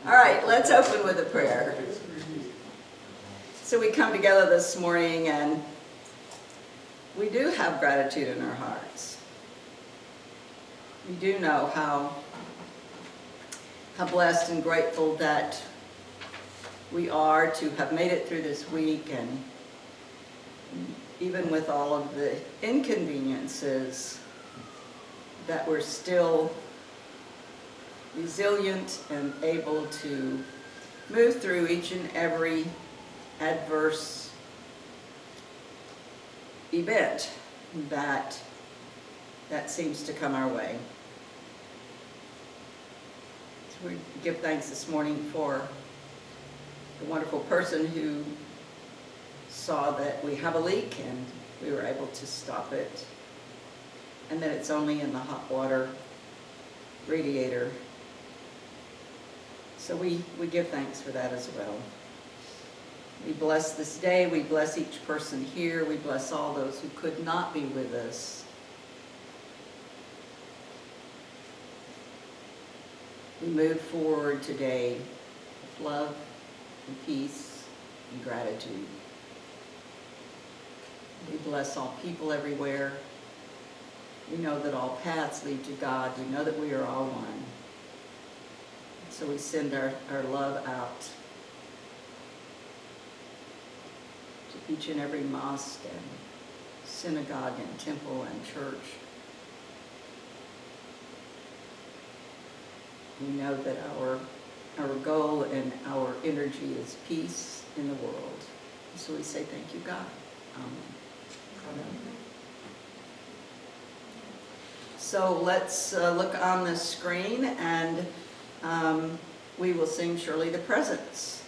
All right, let's open with a prayer. So we come together this morning and we do have gratitude in our hearts. We do know how blessed and grateful that we are to have made it through this week, and even with all of the inconveniences, that we're still resilient and able to move through each and every adverse event that seems to come our way. So we give thanks this morning for the wonderful person who saw that we have a leak and we were able to stop it, and that it's only in the hot water radiator. So we give thanks for that as well. We bless this day. We bless each person here. We bless all those who could not be with us. We move forward today with love and peace and gratitude. We bless all people everywhere. We know that all paths lead to God. We know that we are all one. So we send our love out to each and every mosque and synagogue and temple and church. We know that our goal and our energy is peace in the world. So we say thank you, God. Amen. So let's look on the screen, and we will sing Surely the Presence.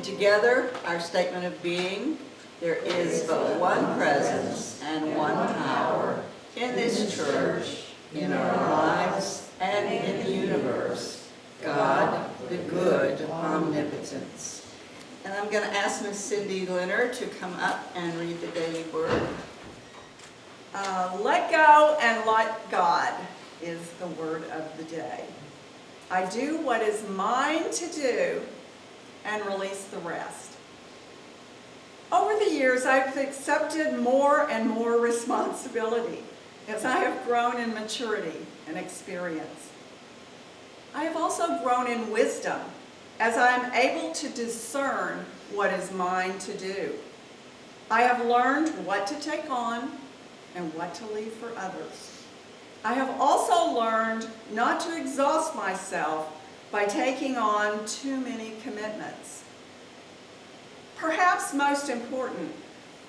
Together, our statement of being: there is but one presence and one power in this church, in our lives, and in the universe. God, the good omnipotence. And I'm going to ask Miss Cindy Leonard to come up and read the daily word. Let go and let God is the word of the day. I do what is mine to do and release the rest. Over the years, I've accepted more and more responsibility as I have grown in maturity and experience. I have also grown in wisdom as I am able to discern what is mine to do. I have learned what to take on and what to leave for others. I have also learned not to exhaust myself by taking on too many commitments. Perhaps most important,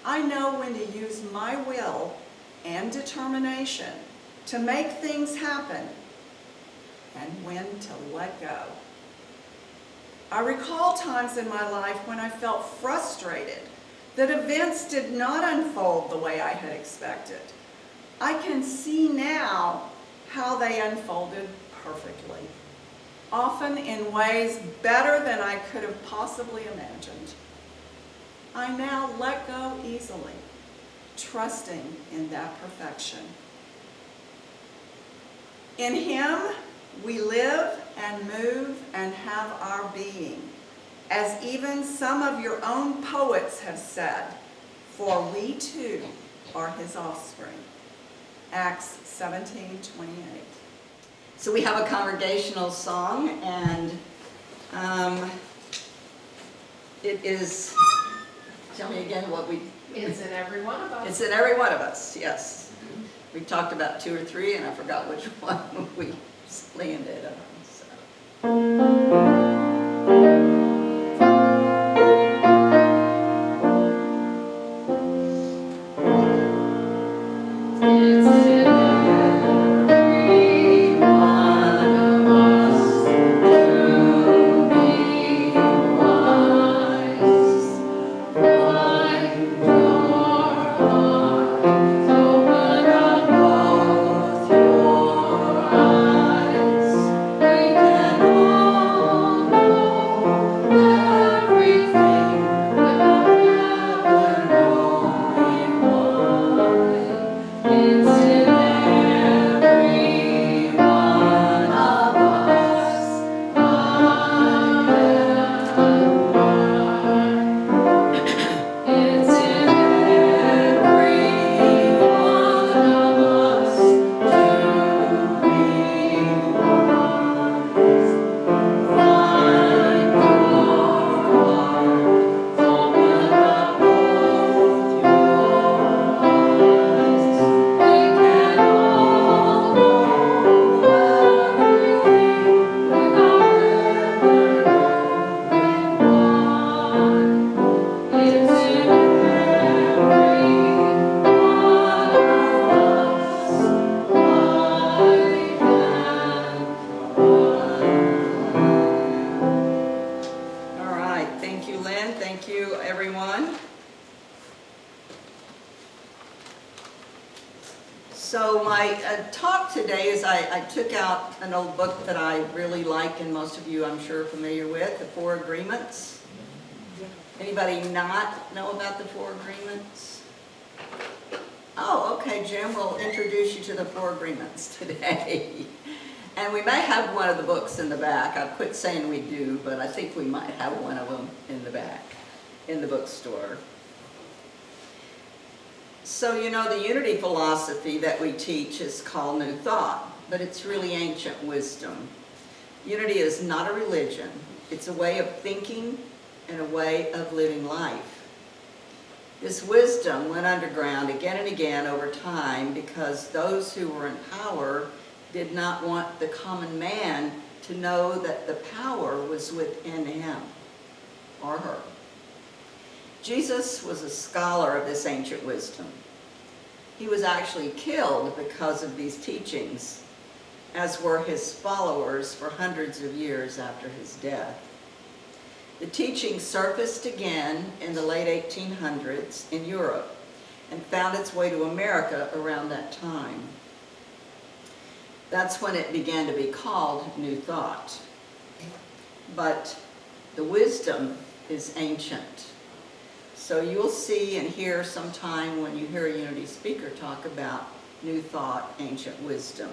I know when to use my will and determination to make things happen and when to let go. I recall times in my life when I felt frustrated that events did not unfold the way I had expected. I can see now how they unfolded perfectly, often in ways better than I could have possibly imagined. I now let go easily, trusting in that perfection. In Him, we live and move and have our being. As even some of your own poets have said, for we too are his offspring. Acts 17:28. So we have a congregational song, and it is, tell me again what we... It's in every one of us. It's in every one of us, yes. We talked about 2 or 3, and I forgot which one we landed on. So. So my talk today is I took out an old book that I really like, and most of you I'm sure are familiar with, The 4 Agreements. Anybody not know about the 4 Agreements? Oh, okay, Jim, we'll introduce you to the 4 Agreements today. And we may have one of the books in the back. I've quit saying we do, but I think we might have one of them in the back, in the bookstore. So, you know, the unity philosophy that we teach is called New Thought, but it's really ancient wisdom. Unity is not a religion. It's a way of thinking and a way of living life. This wisdom went underground again and again over time because those who were in power did not want the common man to know that the power was within him or her. Jesus was a scholar of this ancient wisdom. He was actually killed because of these teachings, as were his followers for hundreds of years after his death. The teaching surfaced again in the late 1800s in Europe and found its way to America around that time. That's when it began to be called New Thought. But the wisdom is ancient. So you'll see and hear sometime when you hear a Unity speaker talk about New Thought, ancient wisdom.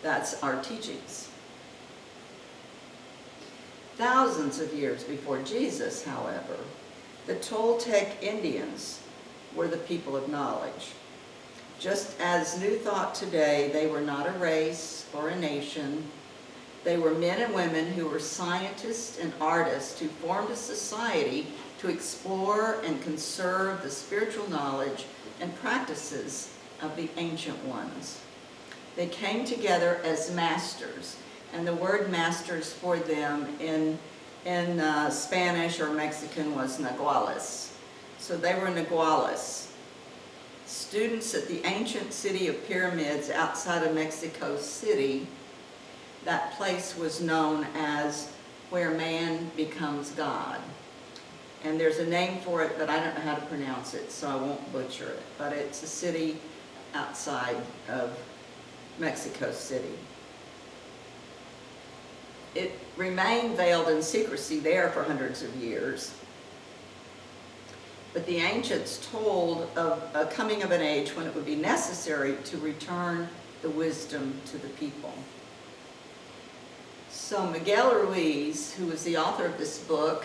That's our teachings. Thousands of years before Jesus, however, the Toltec Indians were the people of knowledge. Just as New Thought today, they were not a race or a nation. They were men and women who were scientists and artists who formed a society to explore and conserve the spiritual knowledge and practices of the ancient ones. They came together as masters, and the word masters for them in Spanish or Mexican was naguales. So they were naguales. Students at the ancient city of pyramids outside of Mexico City. That place was known as where man becomes God. And there's a name for it, but I don't know how to pronounce it, so I won't butcher it. But it's a city outside of Mexico City. It remained veiled in secrecy there for hundreds of years. But the ancients told of a coming of an age when it would be necessary to return the wisdom to the people. So Miguel Ruiz, who was the author of this book,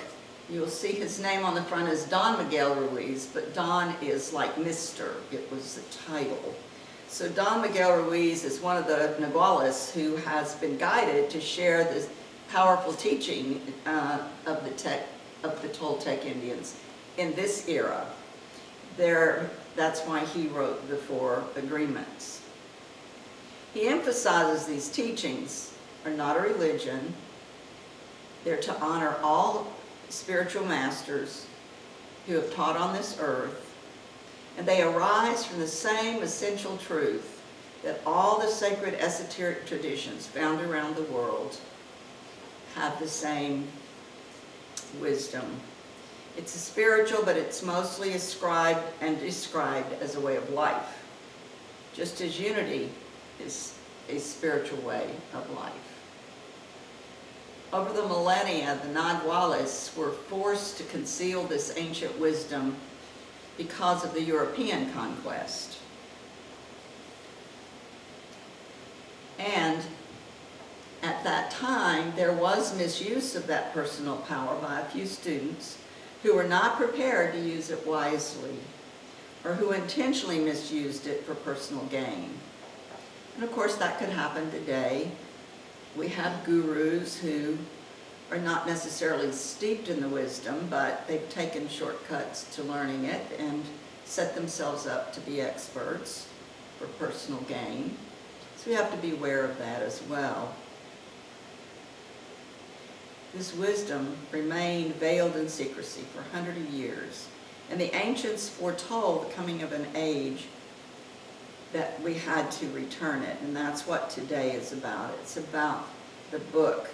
You'll see his name on the front as Don Miguel Ruiz, but Don is like Mr. It was the title. So Don Miguel Ruiz is one of the Naguales who has been guided to share this powerful teaching of the Toltec Indians in this era. That's why he wrote the 4 agreements. He emphasizes these teachings are not a religion. They're to honor all spiritual masters who have taught on this earth, and they arise from the same essential truth that all the sacred esoteric traditions found around the world have the same wisdom. It's a spiritual, but it's mostly ascribed and described as a way of life, just as unity is a spiritual way of life. Over the millennia, the Naguales were forced to conceal this ancient wisdom because of the European conquest. And at that time, there was misuse of that personal power by a few students who were not prepared to use it wisely, or who intentionally misused it for personal gain. And of course, that could happen today. We have gurus who are not necessarily steeped in the wisdom, but they've taken shortcuts to learning it and set themselves up to be experts for personal gain. So we have to be aware of that as well. This wisdom remained veiled in secrecy for hundreds of years, and the ancients foretold the coming of an age that we had to return it, and that's what today is about. It's about the book,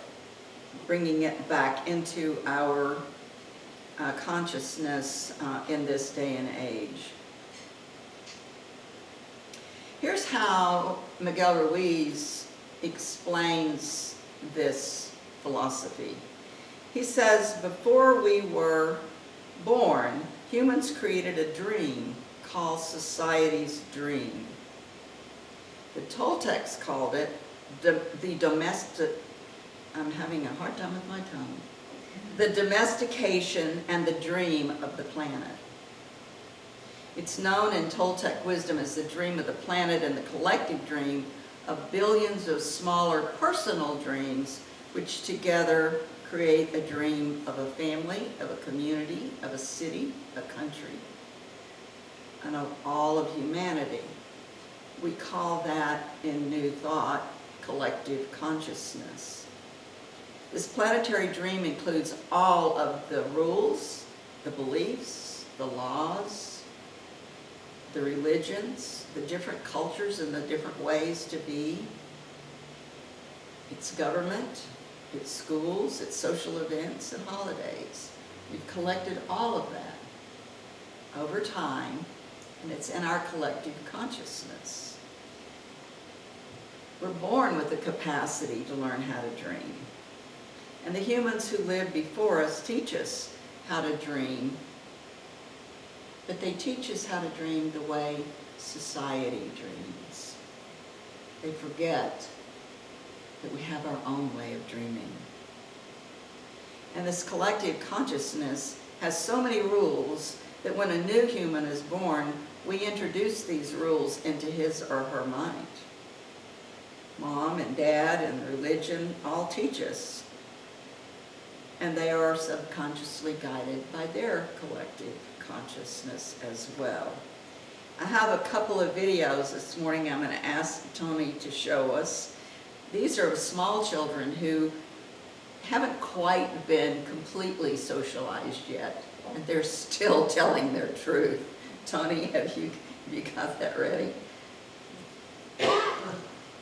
bringing it back into our consciousness in this day and age. Here's how Miguel Ruiz explains this philosophy. He says, before we were born, humans created a dream called society's dream. The Toltecs called it the domestic, I'm having a hard time with my tongue, the domestication and the dream of the planet. It's known in Toltec wisdom as the dream of the planet and the collective dream of billions of smaller personal dreams, which together create a dream of a family, of a community, of a city, a country, and of all of humanity. We call that, in New Thought, collective consciousness. This planetary dream includes all of the rules, the beliefs, the laws, the religions, the different cultures and the different ways to be. It's government, it's schools, it's social events and holidays. We've collected all of that over time, and it's in our collective consciousness. We're born with the capacity to learn how to dream. And the humans who lived before us teach us how to dream, but they teach us how to dream the way society dreams. They forget that we have our own way of dreaming. And this collective consciousness has so many rules that when a new human is born, we introduce these rules into his or her mind. Mom and dad and religion all teach us, and they are subconsciously guided by their collective consciousness as well. I have a couple of videos this morning I'm going to ask Tony to show us. These are of small children who haven't quite been completely socialized yet, and they're still telling their truth. Tony, have you got that ready?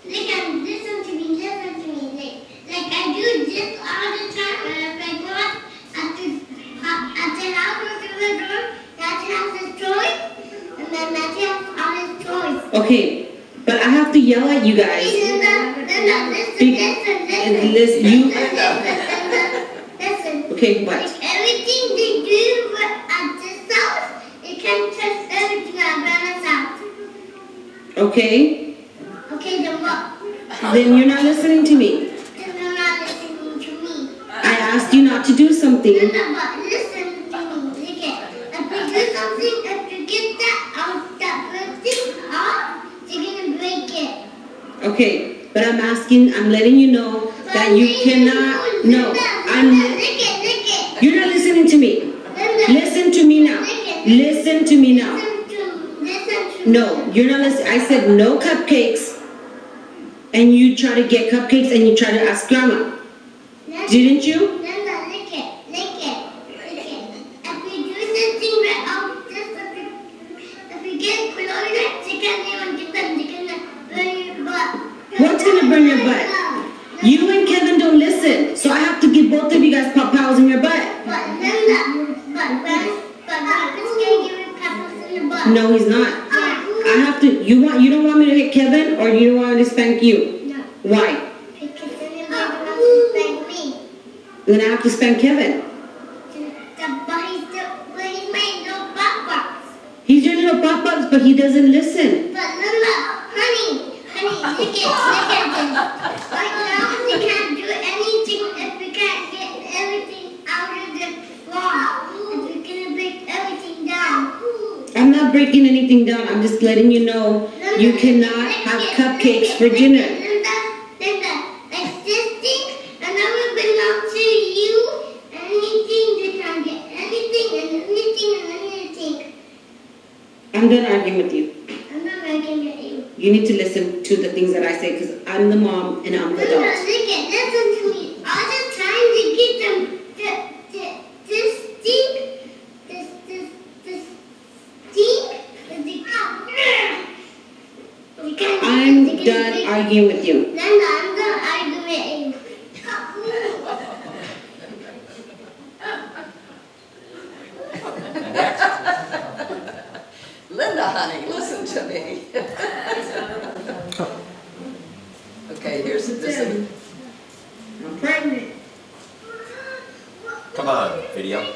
Listen to me. Like I do this all the time, and if I go out at the house or the door, Matthew has his toys, and then Matthew has all his toys. Okay, but I have to yell at you guys. Listen. Okay, what? Like everything they do at this house, it can touch everything at Grandma's house. Okay, Okay, then what? then you're not listening to me. Then you're not listening to me. I asked ask you not to do something, But listen to me. Look at. If you do something, if you get that thing off, you're gonna break it. okay, but I'm letting you know that you cannot, no, Lick it. you're not listening to me. Linda. Listen to me now. Listen to me now. Listen to No, me. you're not listening. I said no cupcakes, and you try to get cupcakes and you try to ask grandma. Didn't you? Linda, lick it. If you do something right out, if you get closer, you can't even get them. They're gonna burn your butt. What's gonna burn your butt? You and Kevin don't listen, so I have to give both of you guys pop-pows in your butt. But Linda, Papa's gonna give you peppers in the butt. No, he's not. I have to. You don't want me to hit Kevin, or you don't want me to spank you? No. Why? Because anybody wants to spank me. Then I have to spank Kevin. But he's made no butt box. He's your little pop-ups, but he doesn't listen. But Linda, honey, look at this. Right now, we can't do anything if we can't get everything out of the wall. If we're gonna break everything down. I'm not breaking anything down. I'm just letting you know you cannot have cupcakes for dinner. Linda, like this thing, and I will belong to you. Anything, you can get anything. I'm done arguing with you. I'm not making it you. You need to listen to the things that I say because I'm the mom and I'm the Linda, adult. listen to me. All the time to get them, this thing, I'm done arguing with you. Linda, I'm done arguing with you. Linda, honey, listen to me. Okay, here's this. I'm pregnant. Come on, video.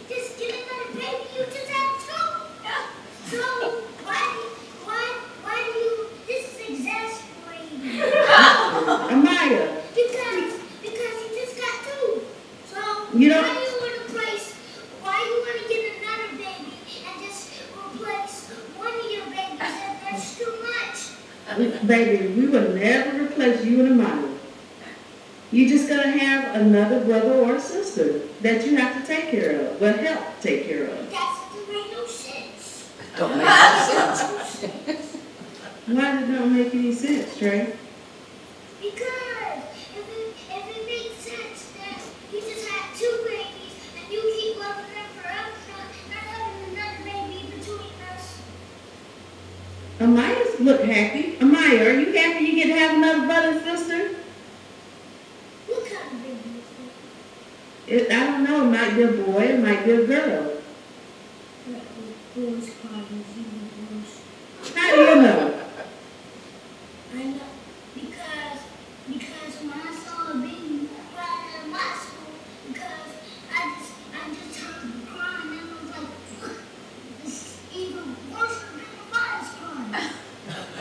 Just get another baby. You just have two. So why do you? This is exasperating. Amaya, Because you just got two. So You don't- why do you want to replace? Why you want to get another baby and just replace one of your babies? That's too much. baby, we will never replace you and Amaya. You just gotta have another brother or sister that you have to take care of, but help take care of. That's the make no sense. Don't make no sense. Why does it not make any sense, Trey? Because if it makes sense that you just had two babies and you keep loving them forever, not having another baby between us. Amaya's look happy. Amaya, are you happy you get to have another brother and sister? What kind of baby is that? I don't know. It might be a boy. It might be a girl. Boys crying, boys. How do you know? I know because when I saw a baby crying in my school, because I just heard them crying and I was like, this is even worse than my crying.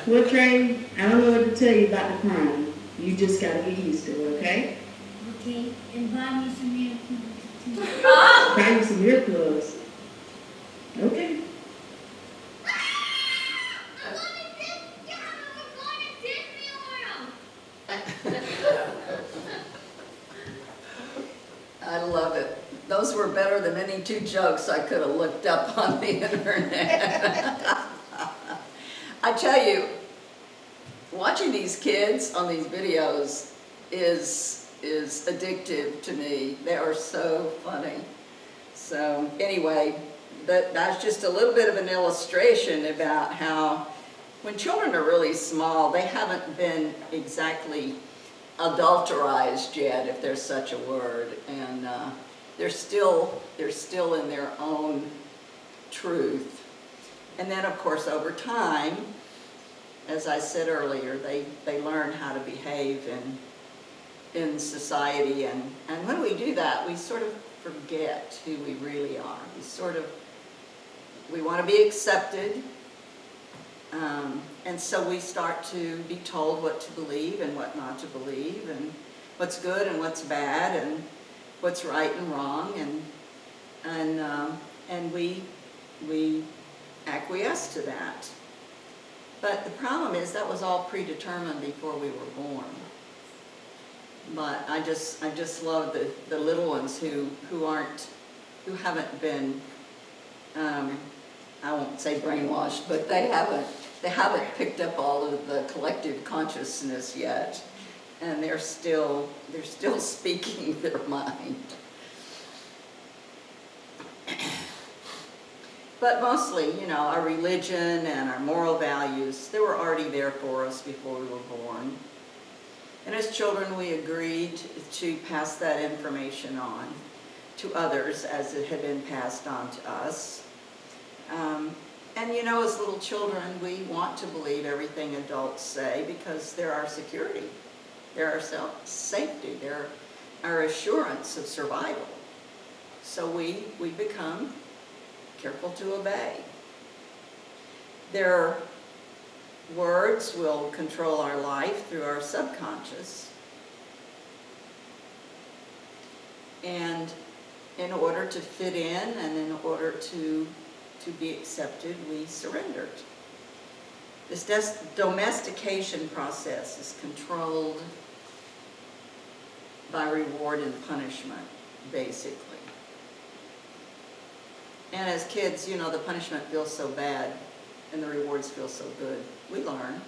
Well, Trey, I don't know what to tell you about the crime. You just gotta get used to it, okay? Okay, and buy me some earplugs. Buy you some earplugs. Okay. I'm going to Disney World. I love it. Those were better than any two jokes I could have looked up on the internet. I tell you, watching these kids on these videos is addictive to me. They are so funny. So anyway, that's just a little bit of an illustration about how when children are really small, they haven't been exactly adulterized yet, if there's such a word, and they're still in their own truth. And then, of course, over time, as I said earlier, they learn how to behave in society, and when we do that, we sort of forget who we really are. We want to be accepted, and so we start to be told what to believe and what not to believe, what's good and what's bad, and what's right and wrong, and we acquiesce to that. But the problem is that was all predetermined before we were born. But I just love the little ones who haven't been, I won't say brainwashed, but they haven't picked up all of the collective consciousness yet, and they're still speaking their mind. But mostly, our religion and our moral values, they were already there for us before we were born. And as children, we agreed to pass that information on to others as it had been passed on to us. And as little children, we want to believe everything adults say because they're our security, they're our safety, they're our assurance of survival. So we become careful to obey. Their words will control our life through our subconscious. And in order to fit in and in order to be accepted, we surrendered. This domestication process is controlled by reward and punishment, basically. And as kids, the punishment feels so bad and the rewards feel so good. We learn.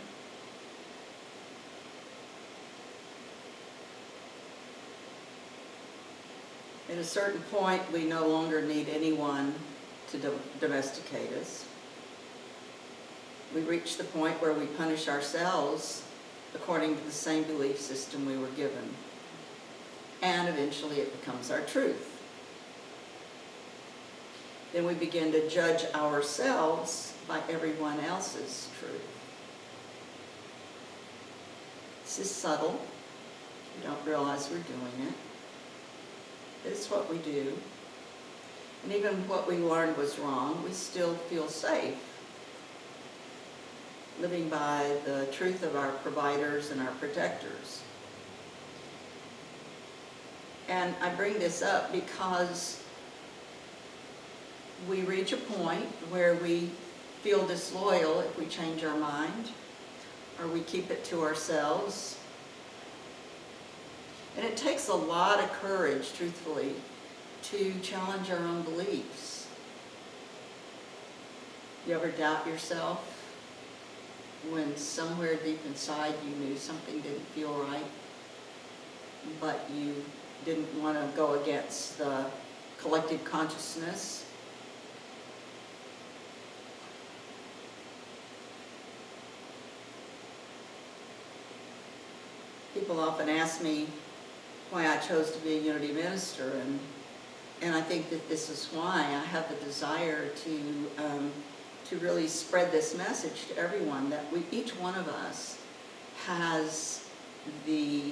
At a certain point, we no longer need anyone to domesticate us. We reach the point where we punish ourselves according to the same belief system we were given. And eventually it becomes our truth. Then we begin to judge ourselves by everyone else's truth. This is subtle. We don't realize we're doing it. It's what we do. And even what we learned was wrong, we still feel safe living by the truth of our providers and our protectors. And I bring this up because we reach a point where we feel disloyal if we change our mind, or we keep it to ourselves. And it takes a lot of courage, truthfully, to challenge our own beliefs. You ever doubt yourself when somewhere deep inside you knew something didn't feel right, but you didn't want to go against the collective consciousness? People often ask me why I chose to be a unity minister, and I think that this is why I have the desire to really spread this message to everyone, that each one of us has the,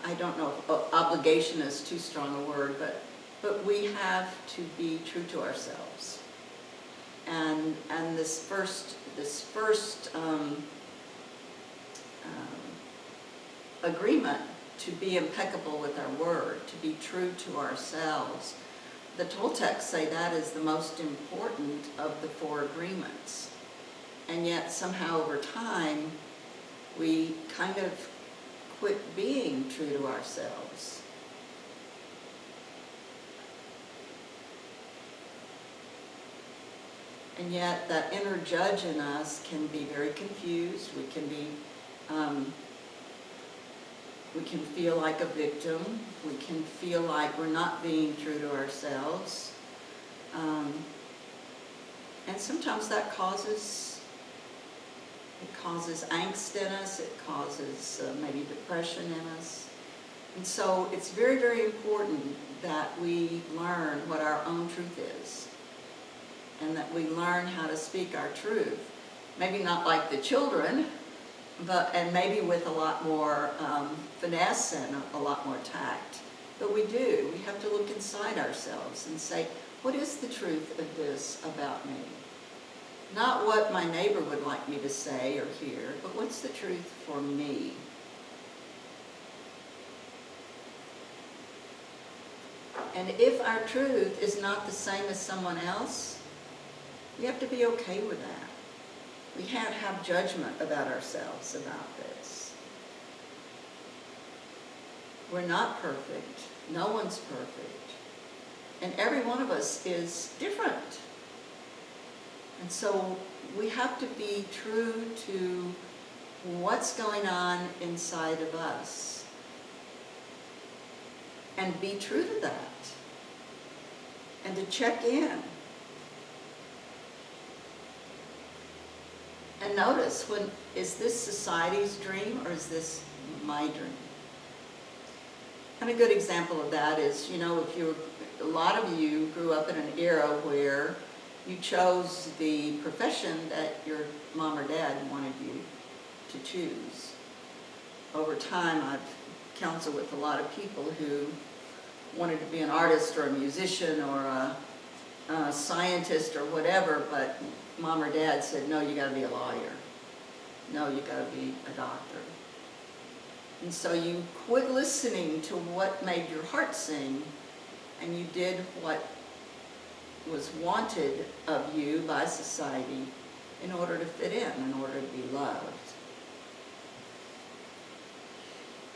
I don't know if obligation is too strong a word, but we have to be true to ourselves. And this first agreement to be impeccable with our word, to be true to ourselves. The Toltecs say that is the most important of the 4 agreements. And yet somehow over time, we kind of quit being true to ourselves. And yet that inner judge in us can be very confused. We can feel like a victim. We can feel like we're not being true to ourselves. And sometimes that causes angst in us. It causes maybe depression in us. And so it's very, very important that we learn what our own truth is, and that we learn how to speak our truth. Maybe not like the children, and maybe with a lot more finesse and a lot more tact. But we do. We have to look inside ourselves and say, what is the truth of this about me? Not what my neighbor would like me to say or hear, but what's the truth for me? And if our truth is not the same as someone else, we have to be okay with that. We can't have judgment about ourselves about this. We're not perfect. No one's perfect. And every one of us is different. And so we have to be true to what's going on inside of us. And be true to that. And to check in. And notice, is this society's dream or is this my dream? And a good example of that is, a lot of you grew up in an era where you chose the profession that your mom or dad wanted you to choose. Over time, I've counseled with a lot of people who wanted to be an artist or a musician or a scientist or whatever, but mom or dad said, no, you gotta be a lawyer. No, you gotta be a doctor. And so you quit listening to what made your heart sing, and you did what was wanted of you by society in order to fit in order to be loved.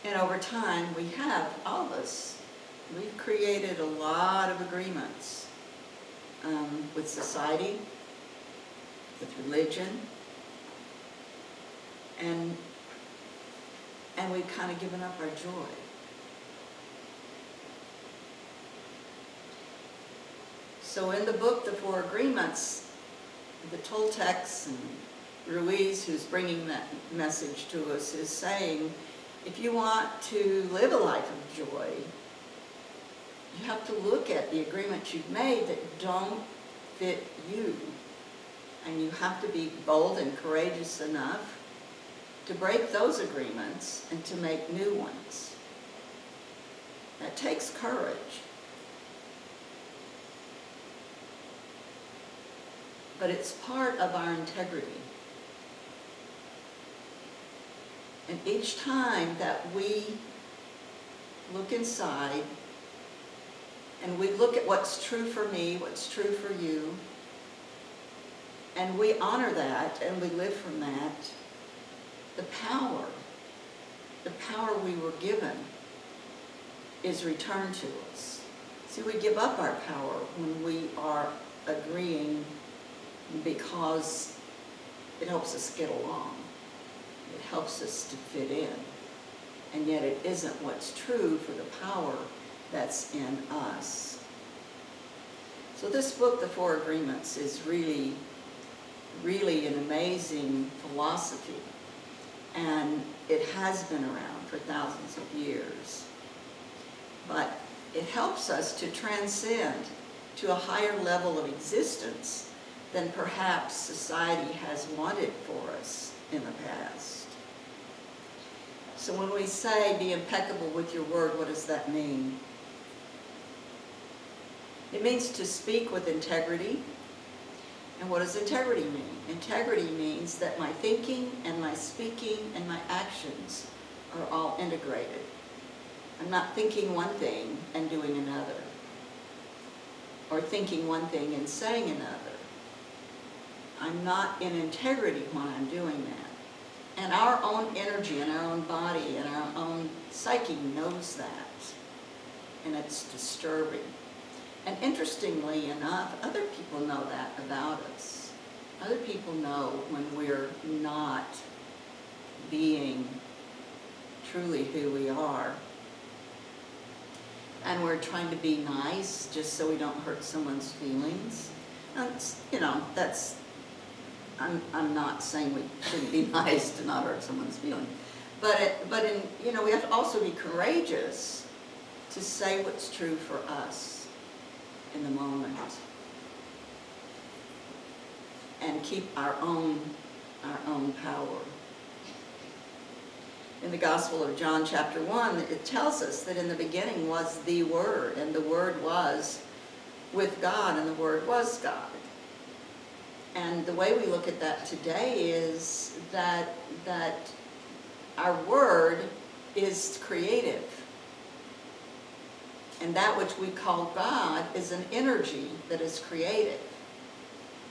And over time, we have, all of us, we've created a lot of agreements with society, with religion, and we've kind of given up our joy. So in the book, The Four Agreements, the Toltecs and Ruiz, who's bringing that message to us, is saying, if you want to live a life of joy, you have to look at the agreements you've made that don't fit you. And you have to be bold and courageous enough to break those agreements and to make new ones. That takes courage. But it's part of our integrity. And each time that we look inside and we look at what's true for me, what's true for you, and we honor that and we live from that, the power we were given is returned to us. See, we give up our power when we are agreeing because it helps us get along. It helps us to fit in. And yet it isn't what's true for the power that's in us. So this book, The Four Agreements, is really an amazing philosophy. And it has been around for thousands of years. But it helps us to transcend to a higher level of existence than perhaps society has wanted for us in the past. So when we say be impeccable with your word, what does that mean? It means to speak with integrity. And what does integrity mean? Integrity means that my thinking and my speaking and my actions are all integrated. I'm not thinking one thing and doing another, or thinking one thing and saying another. I'm not in integrity when I'm doing that. And our own energy and our own body and our own psyche knows that. And it's disturbing. And interestingly enough, other people know that about us. Other people know when we're not being truly who we are. And we're trying to be nice just so we don't hurt someone's feelings. And, I'm not saying we shouldn't be nice to not hurt someone's feelings. But we have to also be courageous to say what's true for us in the moment. And keep our own power. In the Gospel of John chapter 1, it tells us that in the beginning was the Word, and the Word was with God, and the Word was God. And the way we look at that today is that our word is creative. And that which we call God is an energy that is creative.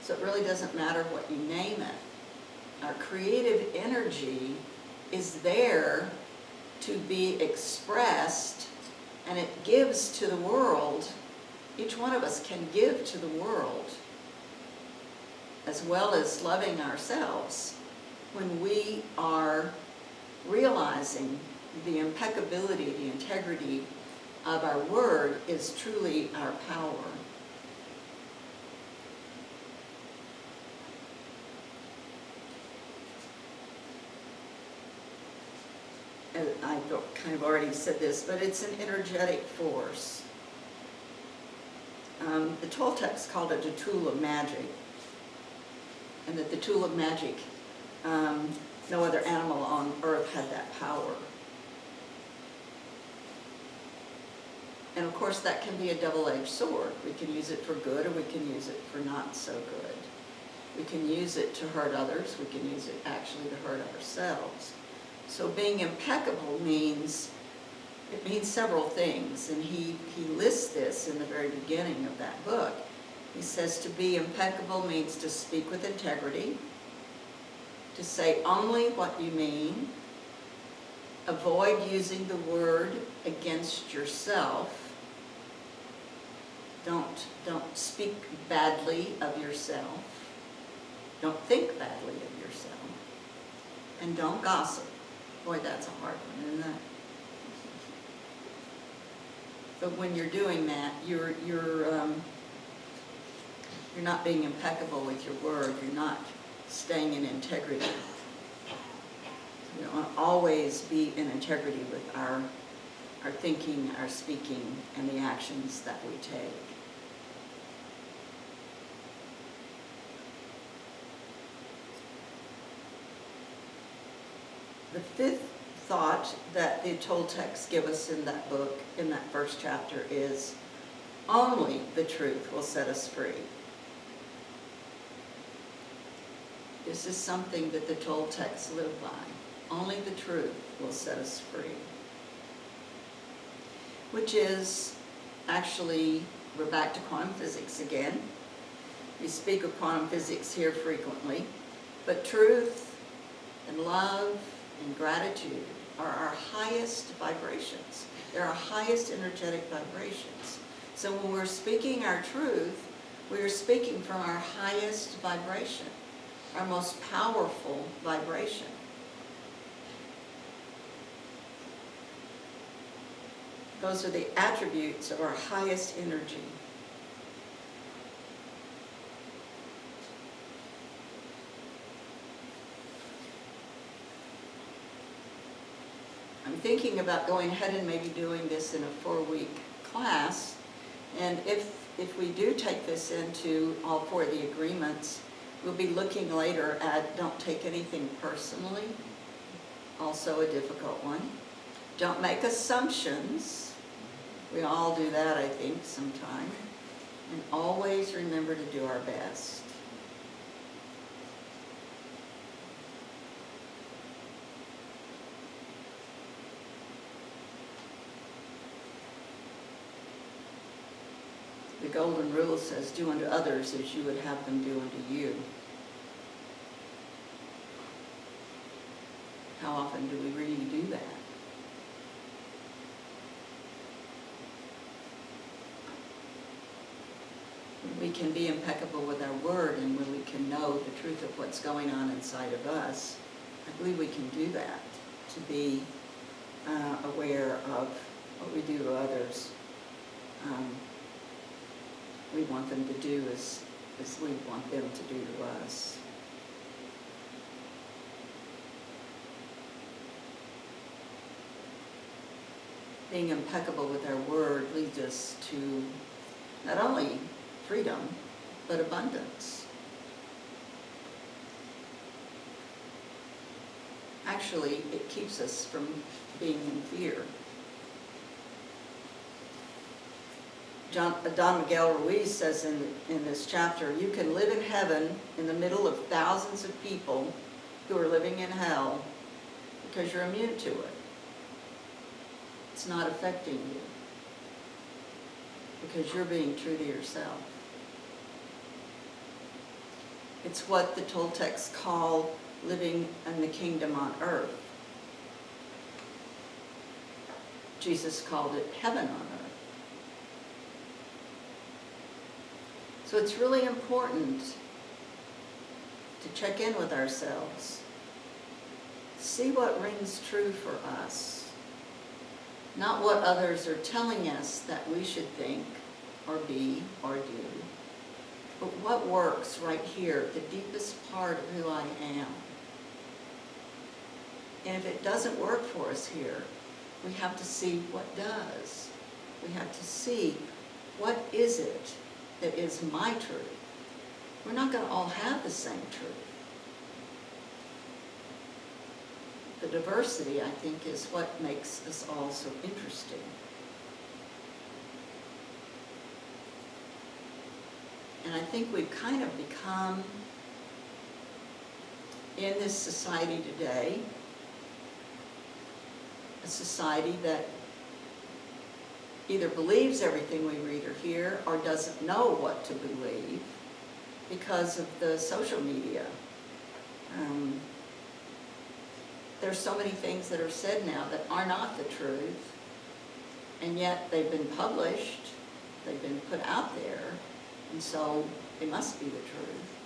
So it really doesn't matter what you name it. Our creative energy is there to be expressed, and it gives to the world. Each one of us can give to the world, as well as loving ourselves, when we are realizing the impeccability, the integrity of our word is truly our power. And I kind of already said this, but it's an energetic force. The Toltecs called it a tool of magic, and that the tool of magic, no other animal on earth had that power. And of course that can be a double-edged sword. We can use it for good, or we can use it for not so good. We can use it to hurt others, we can use it actually to hurt ourselves. So being impeccable means several things, and he lists this in the very beginning of that book. He says to be impeccable means to speak with integrity, to say only what you mean, avoid using the word against yourself, don't speak badly of yourself, don't think badly of yourself, and don't gossip. Boy, that's a hard one, isn't it? But when you're doing that, you're not being impeccable with your word. You're not staying in integrity. You want to always be in integrity with our thinking, our speaking, and the actions that we take. The fifth thought that the Toltecs give us in that book, in that first chapter, is only the truth will set us free. This is something that the Toltecs live by. Only the truth will set us free. Which is, actually, we're back to quantum physics again. We speak of quantum physics here frequently, but truth and love and gratitude are our highest vibrations. They're our highest energetic vibrations. So when we're speaking our truth, we are speaking from our highest vibration, our most powerful vibration. Those are the attributes of our highest energy. I'm thinking about going ahead and maybe doing this in a 4-week class, and if we do take this into all 4 of the agreements, we'll be looking later at don't take anything personally, also a difficult one. Don't make assumptions. We all do that, I think, sometime. And always remember to do our best. The golden rule says, do unto others as you would have them do unto you. How often do we really do that? When we can be impeccable with our word, and when we can know the truth of what's going on inside of us, I believe we can do that, to be aware of what we do to others. We want them to do as we want them to do to us. Being impeccable with our word leads us to not only freedom, but abundance. Actually, it keeps us from being in fear. Don Miguel Ruiz says in this chapter, you can live in heaven in the middle of thousands of people who are living in hell because you're immune to it. It's not affecting you. because you're being true to yourself. It's what the Toltecs call living in the kingdom on earth. Jesus called it heaven on earth. So it's really important to check in with ourselves, see what rings true for us, not what others are telling us that we should think or be or do, but what works right here, the deepest part of who I am. And if it doesn't work for us here, we have to see what does. We have to see what is it that is my truth. We're not going to all have the same truth. The diversity, I think, is what makes us all so interesting. And I think we've kind of become, in this society today, a society that either believes everything we read or hear or doesn't know what to believe because of the social media. There's so many things that are said now that are not the truth, and yet they've been published, they've been put out there, and so they must be the truth.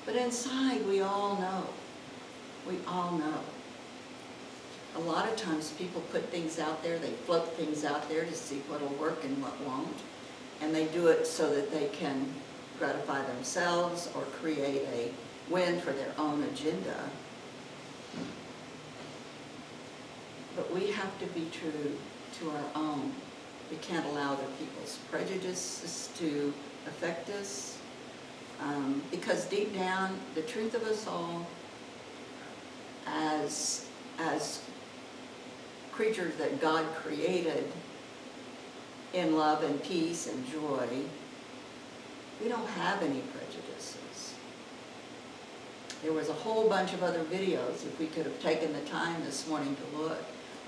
But inside, we all know. We all know. A lot of times people put things out there, they float things out there to see what'll work and what won't, and they do it so that they can gratify themselves or create a win for their own agenda. But we have to be true to our own. We can't allow other people's prejudices to affect us, because deep down, the truth of us all, as creatures that God created in love and peace and joy, we don't have any prejudices. There was a whole bunch of other videos, if we could have taken the time this morning to look,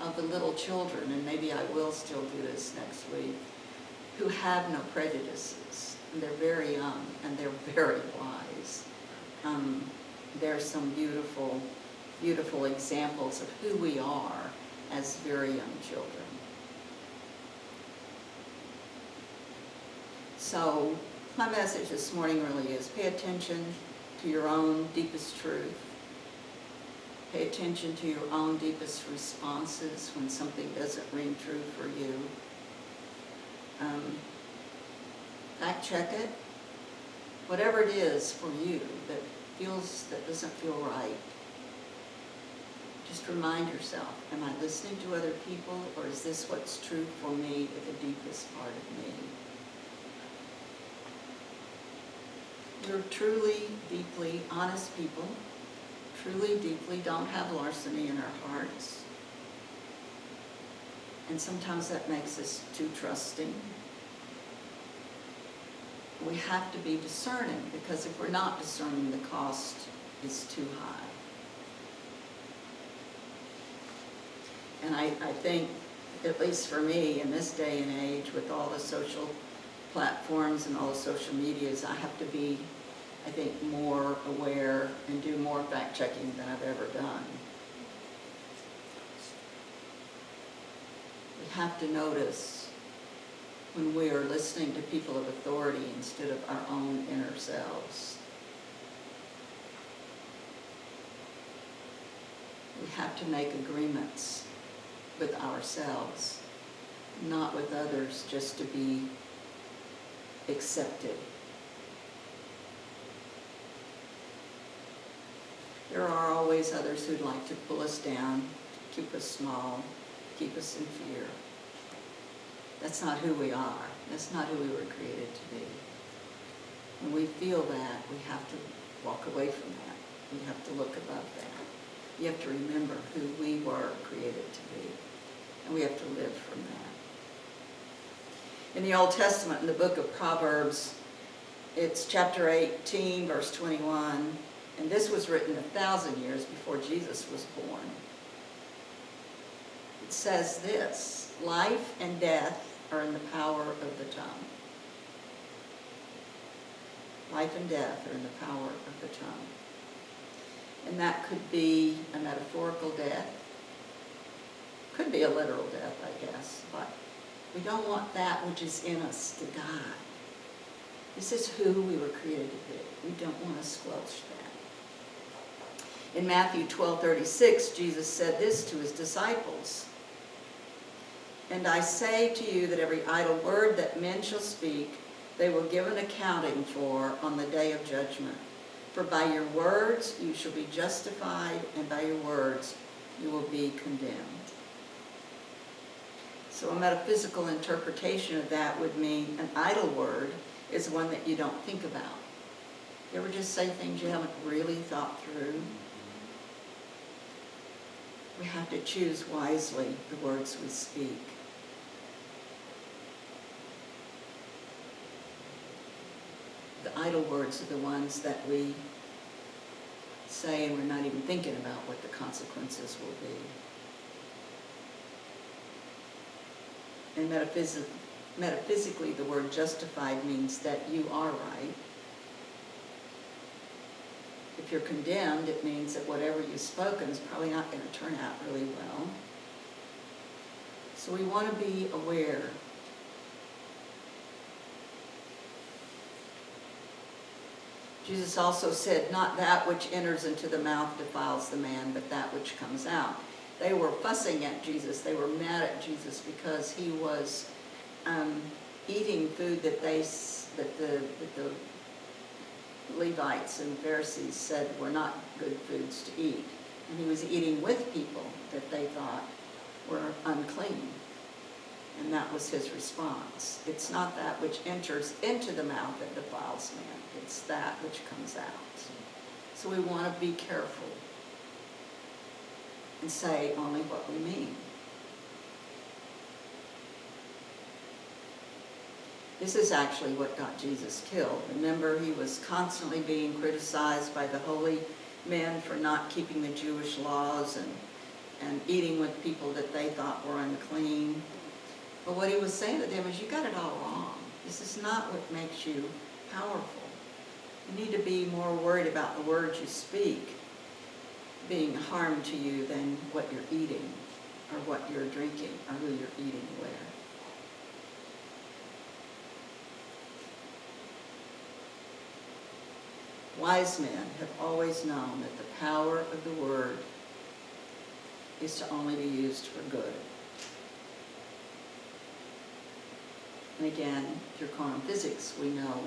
of the little children, and maybe I will still do this next week, who have no prejudices. And they're very young, and they're very wise. There's some beautiful, beautiful examples of who we are as very young children. So my message this morning really is pay attention to your own deepest truth. Pay attention to your own deepest responses when something doesn't ring true for you. Fact check it. Whatever it is for you that doesn't feel right, just remind yourself, am I listening to other people, or is this what's true for me at the deepest part of me? We're truly, deeply honest people. Truly, deeply don't have larceny in our hearts. And sometimes that makes us too trusting. We have to be discerning, because if we're not discerning, the cost is too high. And I think, at least for me, in this day and age, with all the social platforms and all the social medias, I have to be, I think, more aware and do more fact-checking than I've ever done. We have to notice when we are listening to people of authority instead of our own inner selves. We have to make agreements with ourselves, not with others, just to be accepted. There are always others who'd like to pull us down, keep us small, keep us in fear. That's not who we are. That's not who we were created to be. When we feel that, we have to walk away from that. We have to look above that. You have to remember who we were created to be. And we have to live from that. In the Old Testament, in the book of Proverbs, it's chapter 18, verse 21, and this was written 1,000 years before Jesus was born. It says this: life and death are in the power of the tongue. Life and death are in the power of the tongue. And that could be a metaphorical death. Could be a literal death, I guess. But we don't want that which is in us to die. This is who we were created to be. We don't want to squelch that. In Matthew 12:36, Jesus said this to his disciples. And I say to you that every idle word that men shall speak, they will give an accounting for on the day of judgment. For by your words you shall be justified, and by your words you will be condemned. So a metaphysical interpretation of that would mean an idle word is one that you don't think about. You ever just say things you haven't really thought through? We have to choose wisely the words we speak. The idle words are the ones that we say and we're not even thinking about what the consequences will be. And metaphysically, the word justified means that you are right. If you're condemned, it means that whatever you've spoken is probably not going to turn out really well. So we want to be aware. Jesus also said, not that which enters into the mouth defiles the man, but that which comes out. They were fussing at Jesus. They were mad at Jesus because he was eating food that the Levites and Pharisees said were not good foods to eat. And he was eating with people that they thought were unclean. And that was his response. It's not that which enters into the mouth that defiles man. It's that which comes out. So we want to be careful and say only what we mean. This is actually what got Jesus killed. Remember, he was constantly being criticized by the holy men for not keeping the Jewish laws and eating with people that they thought were unclean. But what he was saying to them is, you got it all wrong. This is not what makes you powerful. You need to be more worried about the words you speak being harm to you than what you're eating or what you're drinking or who you're eating with. Wise men have always known that the power of the word is to only be used for good. And again, through quantum physics, we know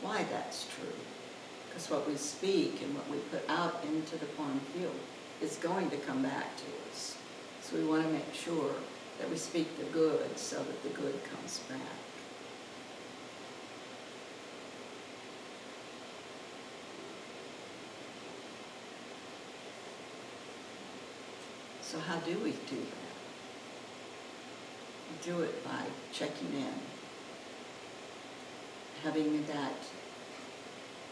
why that's true. Because what we speak and what we put out into the quantum field is going to come back to us. So we want to make sure that we speak the good so that the good comes back. So how do we do that? We do it by checking in, having that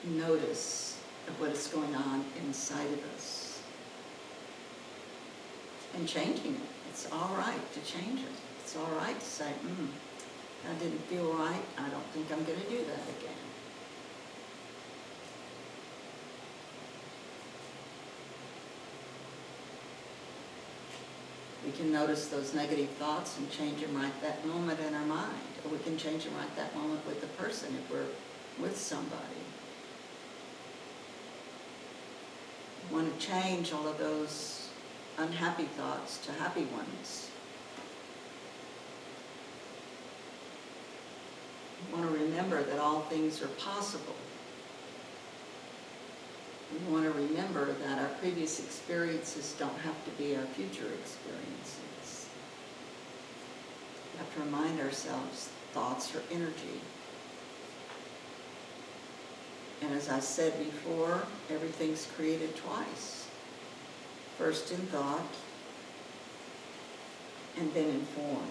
notice of what is going on inside of us, and changing it. It's all right to change it. It's all right to say, that didn't feel right. I don't think I'm going to do that again. We can notice those negative thoughts and change them right that moment in our mind. Or we can change them right that moment with the person if we're with somebody. We want to change all of those unhappy thoughts to happy ones. We want to remember that all things are possible. We want to remember that our previous experiences don't have to be our future experiences. We have to remind ourselves thoughts are energy. And as I said before, everything's created twice. First in thought, and then in form.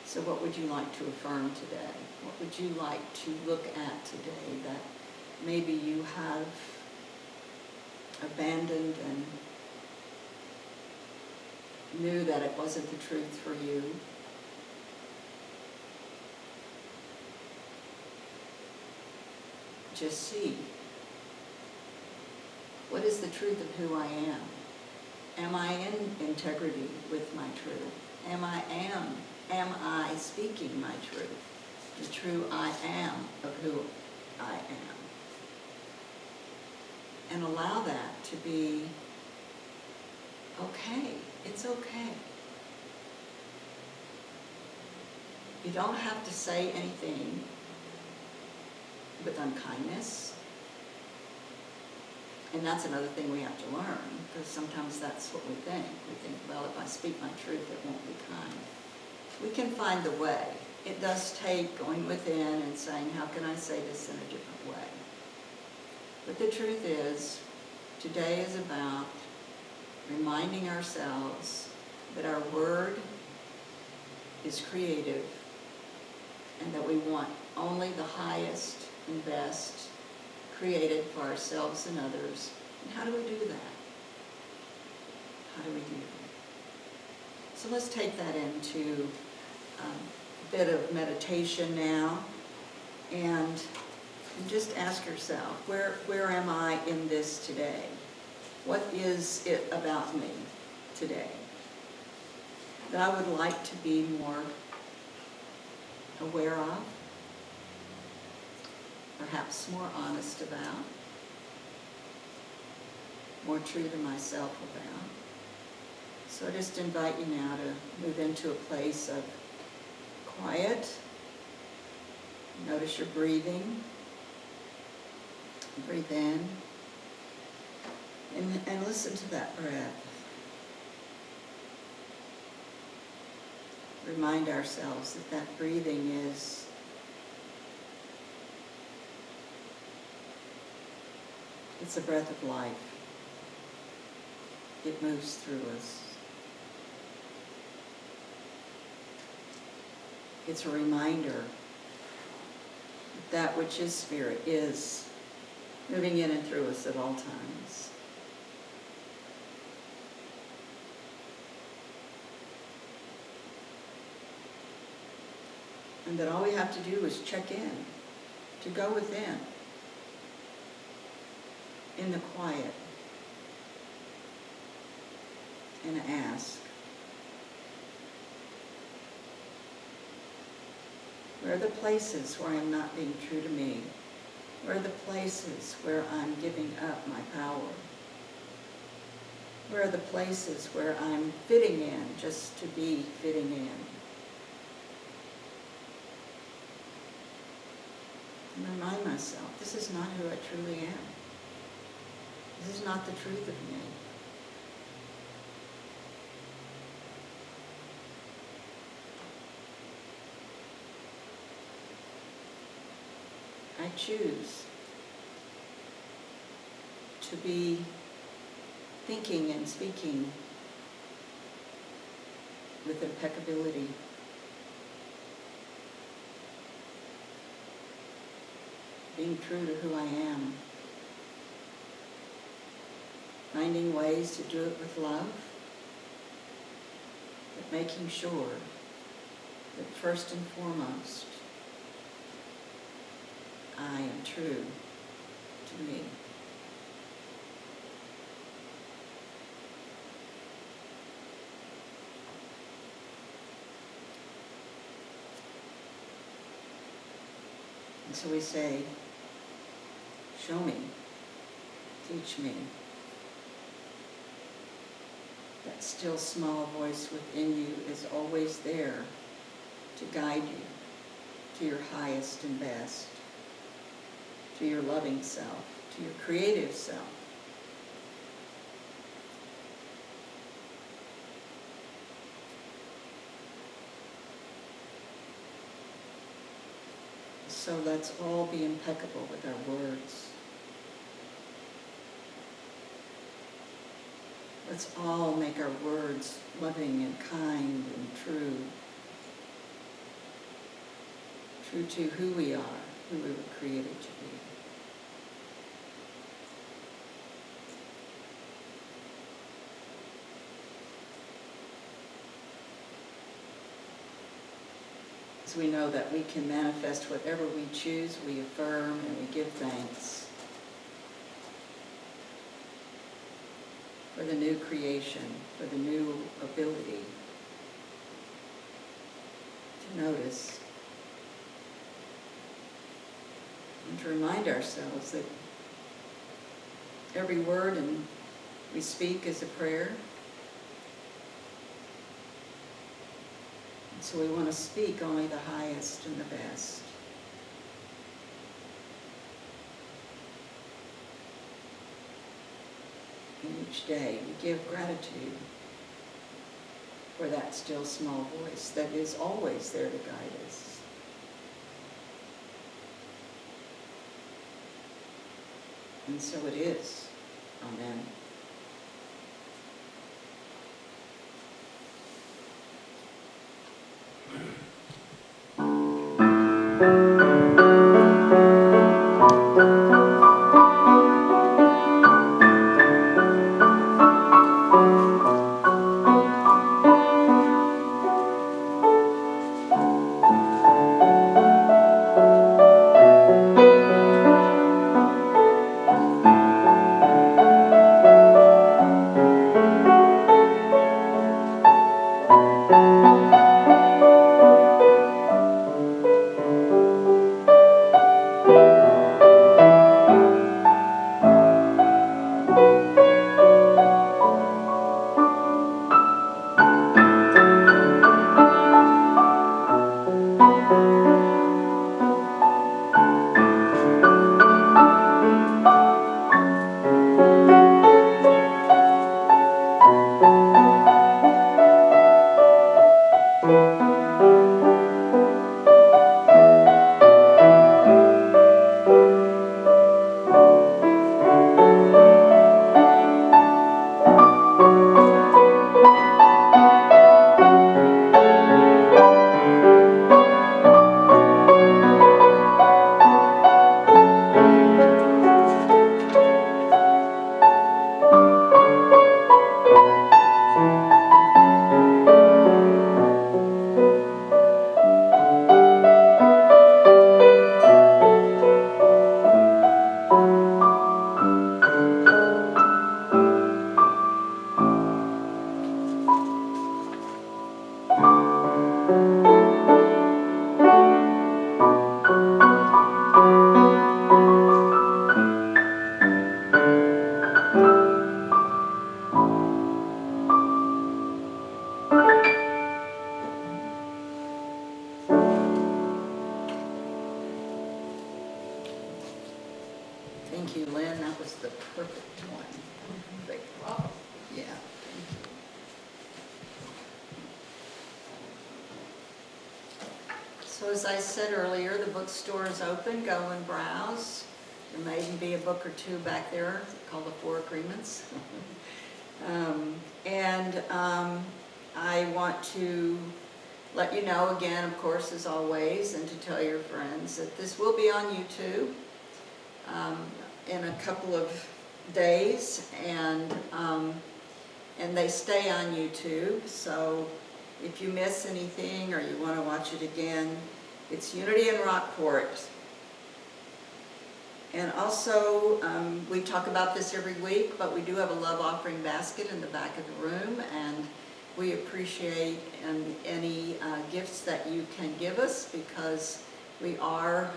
So what would you like to affirm today? What would you like to look at today that maybe you have abandoned and knew that it wasn't the truth for you. Just see, what is the truth of who I am? Am I in integrity with my truth? Am I speaking my truth? The true I am of who I am. And allow that to be okay. It's okay. You don't have to say anything with unkindness. And that's another thing we have to learn, because sometimes that's what we think. We think, well, if I speak my truth, it won't be kind. We can find the way. It does take going within and saying, how can I say this in a different way? But the truth is, today is about reminding ourselves that our word is creative and that we want only the highest and best created for ourselves and others. And how do we do that? How do we do that? So let's take that into a bit of meditation now, and just ask yourself, where am I in this today? What is it about me today that I would like to be more aware of? Perhaps more honest about, more true to myself about. So I just invite you now to move into a place of quiet. Notice your breathing. Breathe in and listen to that breath. Remind ourselves that that breathing is it's a breath of life. It moves through us. It's a reminder that that which is spirit is moving in and through us at all times. And that all we have to do is check in, to go within, in the quiet, and ask, where are the places where I'm not being true to me? Where are the places where I'm giving up my power? Where are the places where I'm fitting in just to be fitting in? And remind myself, this is not who I truly am. This is not the truth of me. I choose to be thinking and speaking with impeccability. Being true to who I am. Finding ways to do it with love, but making sure that first and foremost, I am true to me. And so we say, show me, teach me. That still small voice within you is always there to guide you to your highest and best, to your loving self, to your creative self. So let's all be impeccable with our words. Let's all make our words loving and kind and true. True to who we are, who we were created to be. Because we know that we can manifest whatever we choose, we affirm, and we give thanks for the new creation, for the new ability to notice and to remind ourselves that every word we speak is a prayer. And so we want to speak only the highest and the best. And each day we give gratitude for that still small voice that is always there to guide us. And so it is. Amen. Thank you, Lynn. That was the perfect one. Great. Yeah. So as I said earlier, the bookstore is open. Go and browse. There may even be a book or two back there called The Four Agreements. I want to let you know again, of course, as always, and to tell your friends that this will be on YouTube in a couple of days, and they stay on YouTube. So if you miss anything or you want to watch it again, it's Unity in Rockport. And also, we talk about this every week, but we do have a love offering basket in the back of the room, and we appreciate any gifts that you can give us, because we are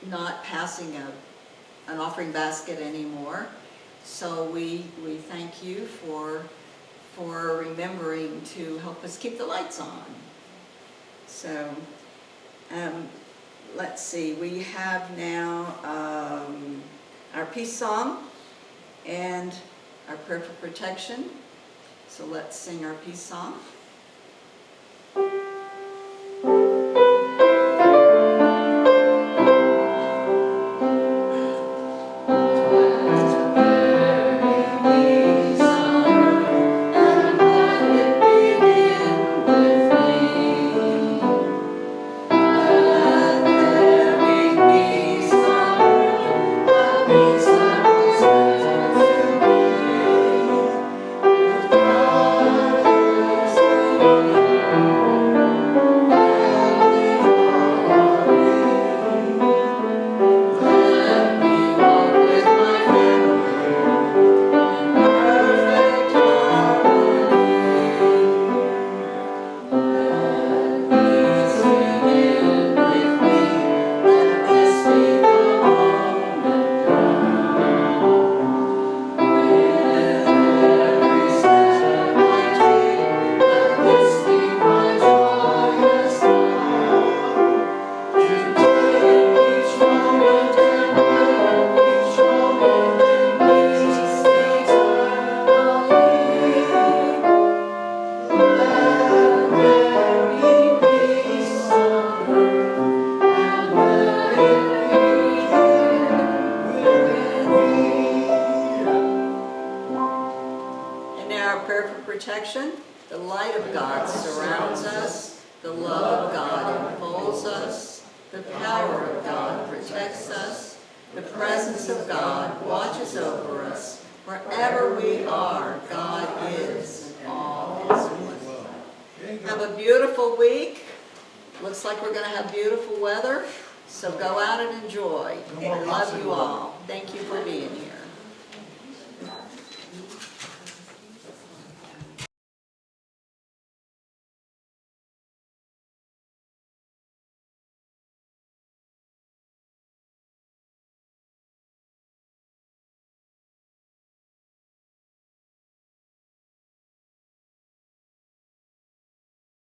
not passing an offering basket anymore. So we thank you for remembering to help us keep the lights on. So let's see, we have now our peace song and our prayer for protection. So let's sing our peace song. The light of God surrounds us. The love of God enfolds us. The power of God protects us. The presence of God watches over us. Wherever we are, God is, and all is one. Have a beautiful week. Looks like we're going to have beautiful weather. So go out and enjoy. I love you all. Thank you for being here.